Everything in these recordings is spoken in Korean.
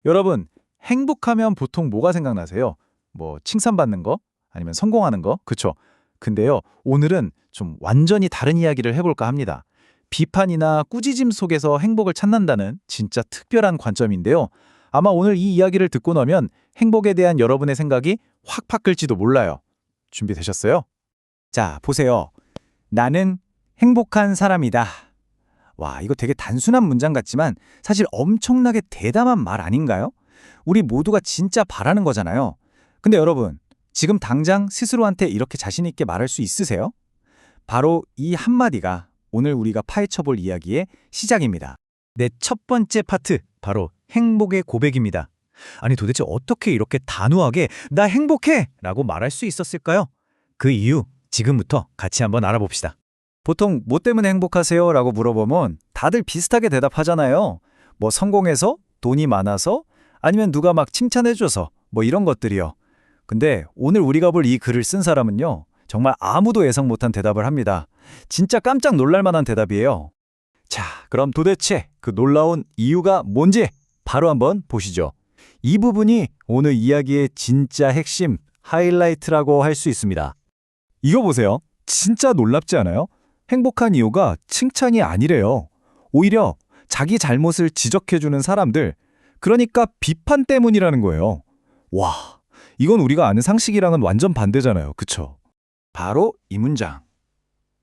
여러분, 행복하면 보통 뭐가 생각나세요? 뭐 칭찬받는 거? 아니면 성공하는 거? 그쵸? 근데요, 오늘은 좀 완전히 다른 이야기를 해볼까 합니다. 비판이나 꾸짖음 속에서 행복을 찾는다는 진짜 특별한 관점인데요. 아마 오늘 이 이야기를 듣고 나면 행복에 대한 여러분의 생각이 확 바뀔지도 몰라요. 준비되셨어요? 자, 보세요. 나는 행복한 사람이다. 와, 이거 되게 단순한 문장 같지만 사실 엄청나게 대담한 말 아닌가요? 우리 모두가 진짜 바라는 거잖아요. 근데 여러분, 지금 당장 스스로한테 이렇게 자신 있게 말할 수 있으세요? 바로 이 한마디가 오늘 우리가 파헤쳐 볼 이야기의 시작입니다. 내 첫 번째 파트, 바로 행복의 고백입니다. 아니 도대체 어떻게 이렇게 단호하게 나 행복해! 라고 말할 수 있었을까요? 그 이유, 지금부터 같이 한번 알아봅시다. 보통 뭐 때문에 행복하세요? 라고 물어보면 다들 비슷하게 대답하잖아요. 뭐 성공해서, 돈이 많아서, 아니면 누가 막 칭찬해줘서, 뭐 이런 것들이요. 근데 오늘 우리가 볼 이 글을 쓴 사람은요, 정말 아무도 예상 못한 대답을 합니다. 진짜 깜짝 놀랄 만한 대답이에요. 자, 그럼 도대체 그 놀라운 이유가 뭔지 바로 한번 보시죠. 이 부분이 오늘 이야기의 진짜 핵심, 하이라이트라고 할 수 있습니다. 이거 보세요. 진짜 놀랍지 않아요? 행복한 이유가 칭찬이 아니래요. 오히려 자기 잘못을 지적해주는 사람들, 그러니까 비판 때문이라는 거예요. 와, 이건 우리가 아는 상식이랑은 완전 반대잖아요. 그쵸? 바로 이 문장.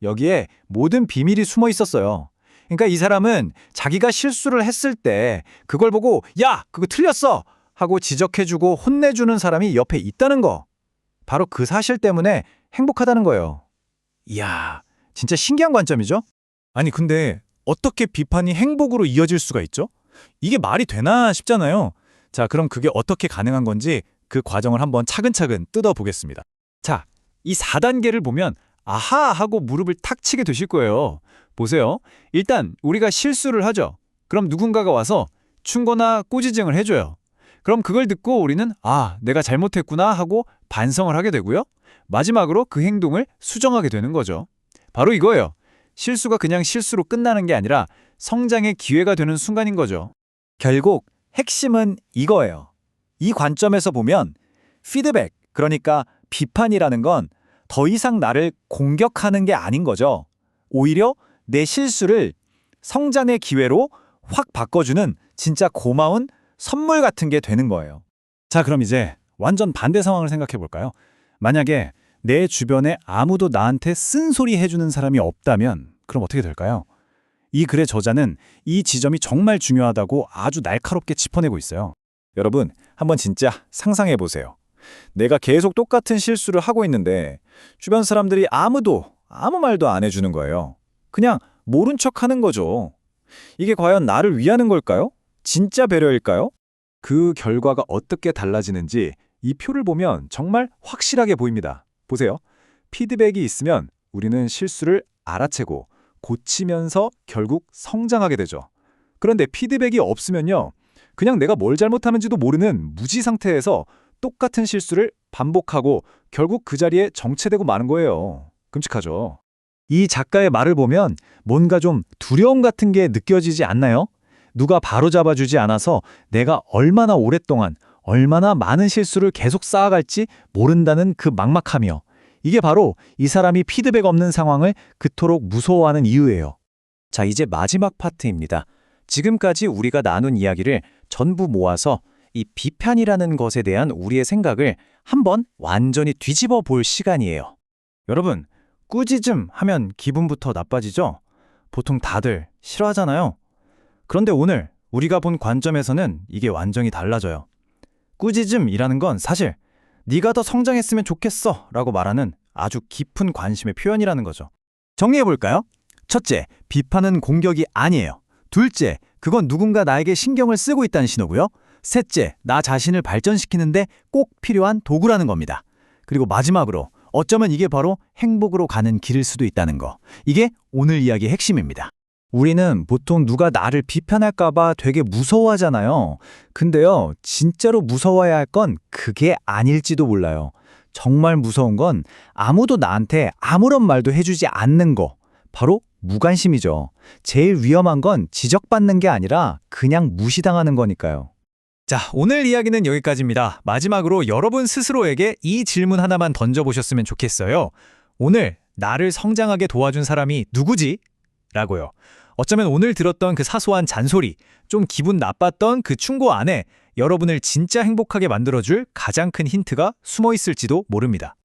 여기에 모든 비밀이 숨어 있었어요. 그러니까 이 사람은 자기가 실수를 했을 때 그걸 보고 야, 그거 틀렸어! 하고 지적해주고 혼내주는 사람이 옆에 있다는 거. 바로 그 사실 때문에 행복하다는 거예요. 이야, 진짜 신기한 관점이죠? 아니 근데 어떻게 비판이 행복으로 이어질 수가 있죠? 이게 말이 되나 싶잖아요. 자, 그럼 그게 어떻게 가능한 건지 그 과정을 한번 차근차근 뜯어보겠습니다. 자, 이 4단계를 보면 아하 하고 무릎을 탁 치게 되실 거예요. 보세요. 일단 우리가 실수를 하죠. 그럼 누군가가 와서 충고나 꾸지증을 해줘요. 그럼 그걸 듣고 우리는 아, 내가 잘못했구나 하고 반성을 하게 되고요. 마지막으로 그 행동을 수정하게 되는 거죠. 바로 이거예요. 실수가 그냥 실수로 끝나는 게 아니라 성장의 기회가 되는 순간인 거죠. 결국 핵심은 이거예요. 이 관점에서 보면 피드백, 그러니까 비판이라는 건 더 이상 나를 공격하는 게 아닌 거죠. 오히려 내 실수를 성장의 기회로 확 바꿔주는 진짜 고마운 선물 같은 게 되는 거예요. 자, 그럼 이제 완전 반대 상황을 생각해 볼까요? 만약에 내 주변에 아무도 나한테 쓴소리 해주는 사람이 없다면 그럼 어떻게 될까요? 이 글의 저자는 이 지점이 정말 중요하다고 아주 날카롭게 짚어내고 있어요. 여러분, 한번 진짜 상상해 보세요. 내가 계속 똑같은 실수를 하고 있는데 주변 사람들이 아무 말도 안 해주는 거예요. 그냥 모른 척 하는 거죠. 이게 과연 나를 위하는 걸까요? 진짜 배려일까요? 그 결과가 어떻게 달라지는지 이 표를 보면 정말 확실하게 보입니다. 보세요. 피드백이 있으면 우리는 실수를 알아채고 고치면서 결국 성장하게 되죠. 그런데 피드백이 없으면요, 그냥 내가 뭘 잘못하는지도 모르는 무지 상태에서 똑같은 실수를 반복하고 결국 그 자리에 정체되고 마는 거예요. 끔찍하죠. 이 작가의 말을 보면 뭔가 좀 두려움 같은 게 느껴지지 않나요? 누가 바로잡아주지 않아서 내가 얼마나 오랫동안 얼마나 많은 실수를 계속 쌓아갈지 모른다는 그 막막함이요. 이게 바로 이 사람이 피드백 없는 상황을 그토록 무서워하는 이유예요. 자, 이제 마지막 파트입니다. 지금까지 우리가 나눈 이야기를 전부 모아서 이 비판이라는 것에 대한 우리의 생각을 한번 완전히 뒤집어 볼 시간이에요. 여러분, 꾸짖음 하면 기분부터 나빠지죠? 보통 다들 싫어하잖아요. 그런데 오늘 우리가 본 관점에서는 이게 완전히 달라져요. 꾸짖음이라는 건 사실 네가 더 성장했으면 좋겠어 라고 말하는 아주 깊은 관심의 표현이라는 거죠. 정리해볼까요? 첫째, 비판은 공격이 아니에요. 둘째, 그건 누군가 나에게 신경을 쓰고 있다는 신호고요. 셋째, 나 자신을 발전시키는데 꼭 필요한 도구라는 겁니다. 그리고 마지막으로 어쩌면 이게 바로 행복으로 가는 길일 수도 있다는 거. 이게 오늘 이야기의 핵심입니다. 우리는 보통 누가 나를 비판할까봐 되게 무서워하잖아요. 근데요, 진짜로 무서워해야 할 건 그게 아닐지도 몰라요. 정말 무서운 건 아무도 나한테 아무런 말도 해주지 않는 거. 바로 무관심이죠. 제일 위험한 건 지적받는 게 아니라 그냥 무시당하는 거니까요. 자, 오늘 이야기는 여기까지입니다. 마지막으로 여러분 스스로에게 이 질문 하나만 던져보셨으면 좋겠어요. 오늘 나를 성장하게 도와준 사람이 누구지? 라고요. 어쩌면 오늘 들었던 그 사소한 잔소리, 좀 기분 나빴던 그 충고 안에 여러분을 진짜 행복하게 만들어줄 가장 큰 힌트가 숨어 있을지도 모릅니다.